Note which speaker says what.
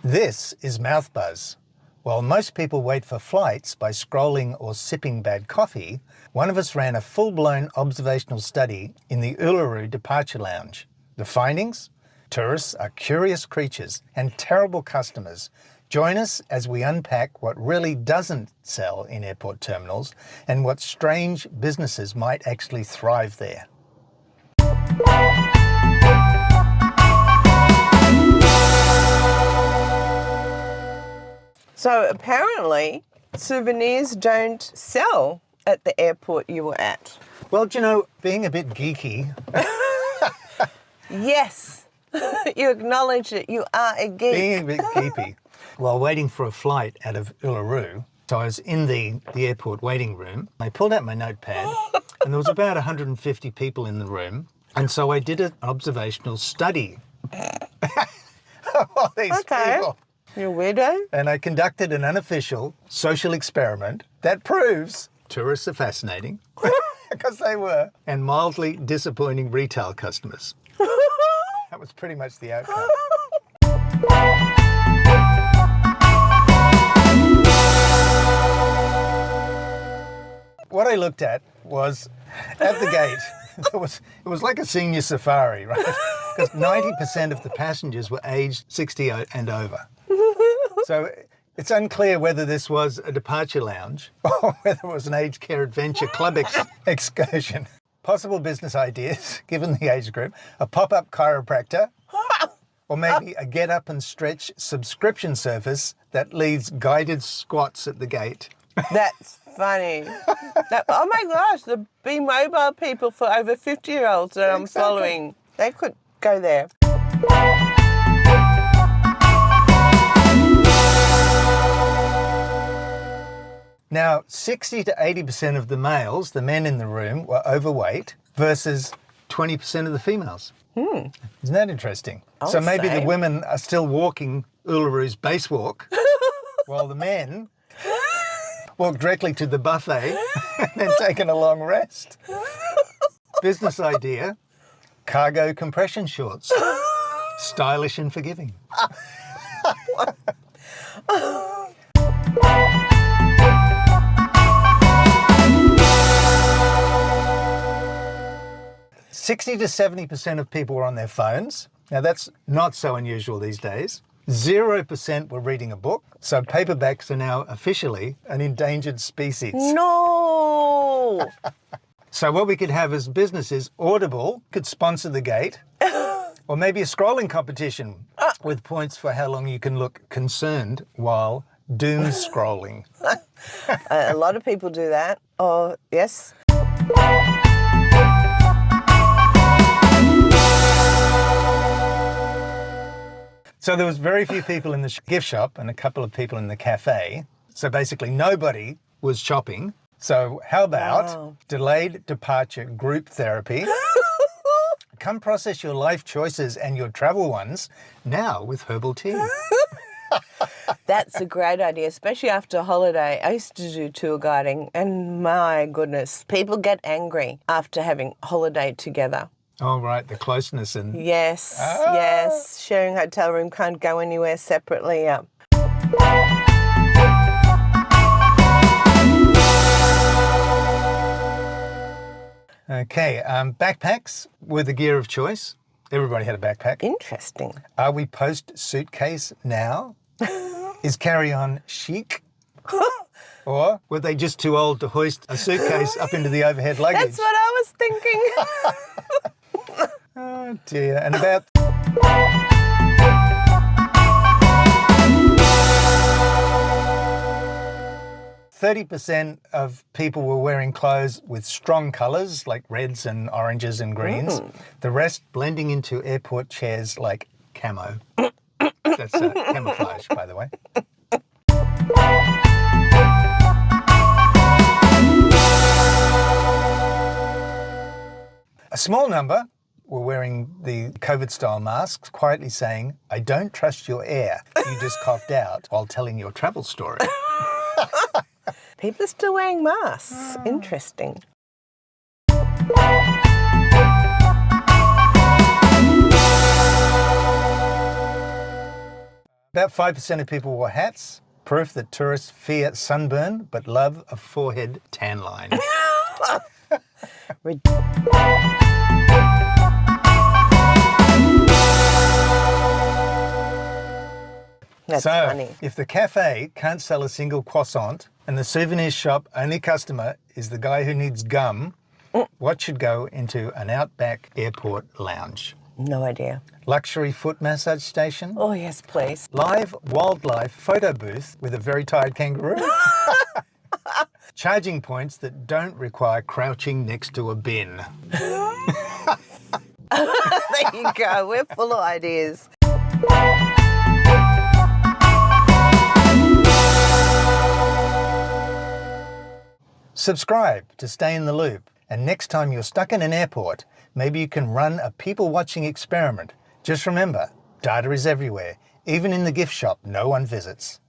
Speaker 1: This is mouthbuzz. While most people wait for flights by scrolling or sipping bad coffee, one of us ran a full-blown observational study in the Uluru departure lounge. The findings? Tourists are curious creatures and terrible customers. Join us as we unpack what really doesn't sell in airport terminals and what strange businesses might actually thrive there.
Speaker 2: So apparently, souvenirs don't sell at the airport you were at.
Speaker 1: Well, do you know, being a bit geeky...
Speaker 2: Yes, you acknowledge that you are a geek.
Speaker 1: Being a bit geeky. While waiting for a flight out of Uluru, so I was in the airport waiting room. I pulled out my notepad and there was about 150 people in the room. And so I did an observational study of all these people.
Speaker 2: You're a weirdo.
Speaker 1: And I conducted an unofficial social experiment that proves tourists are fascinating, because they were, and mildly disappointing retail customers. That was pretty much the outcome. What I looked at was, at the gate, it was like a senior safari, right? Because 90% of the passengers were aged 60 and over. So it's unclear whether this was a departure lounge or whether it was an aged care adventure club excursion. Possible business ideas, given the age group: a pop-up chiropractor, or maybe a get up and stretch subscription service that leads guided squats at the gate.
Speaker 2: That's funny. Oh my gosh, the Be Mobile people for over 50-year-olds that I'm following, they could go there.
Speaker 1: Now, 60 to 80% of the males, the men in the room, were overweight versus 20% of the females. Isn't that interesting? So maybe the women are still walking Uluru's base walk, while the men walk directly to the buffet and then taking a long rest. Business idea: cargo compression shorts. Stylish and forgiving. 60 to 70% of people were on their phones. Now that's not so unusual these days. 0% were reading a book. So paperbacks are now officially an endangered species.
Speaker 2: No!
Speaker 1: So what we could have as businesses, Audible could sponsor the gate, or maybe a scrolling competition with points for how long you can look concerned while doom scrolling.
Speaker 2: A lot of people do that. Oh, yes.
Speaker 1: So there was very few people in the gift shop and a couple of people in the cafe. So basically nobody was shopping. So how about delayed departure group therapy? Come process your life choices and your travel ones now with herbal tea.
Speaker 2: That's a great idea, especially after a holiday. I used to do tour guiding, and my goodness, people get angry after having a holiday together.
Speaker 1: Oh, right, the closeness and...
Speaker 2: Yes, yes. Sharing a hotel room, can't go anywhere separately.
Speaker 1: Okay, backpacks were the gear of choice. Everybody had a backpack.
Speaker 2: Interesting.
Speaker 1: Are we post-suitcase now? Is carry-on chic? Or were they just too old to hoist a suitcase up into the overhead luggage?
Speaker 2: That's what I was thinking.
Speaker 1: Oh dear. And about 30% of people were wearing clothes with strong colours like reds and oranges and greens. The rest blending into airport chairs like camo. That's camouflage, by the way. A small number were wearing the COVID-style masks, quietly saying, "I don't trust your air. You just coughed out," while telling your travel story.
Speaker 2: People are still wearing masks. Interesting.
Speaker 1: About 5% of people wore hats, proof that tourists fear sunburn but love a forehead tan line.
Speaker 2: That's
Speaker 1: So,
Speaker 2: funny.
Speaker 1: if the cafe can't sell a single croissant and the souvenir shop only customer is the guy who needs gum, what should go into an Outback airport lounge?
Speaker 2: No idea.
Speaker 1: Luxury foot massage station?
Speaker 2: Oh, yes, please.
Speaker 1: Live wildlife photo booth with a very tired kangaroo? Charging points that don't require crouching next to a bin.
Speaker 2: There you go. We're full of ideas.
Speaker 1: Subscribe to stay in the loop, and next time you're stuck in an airport, maybe you can run a people-watching experiment. Just remember, data is everywhere, even in the gift shop no one visits.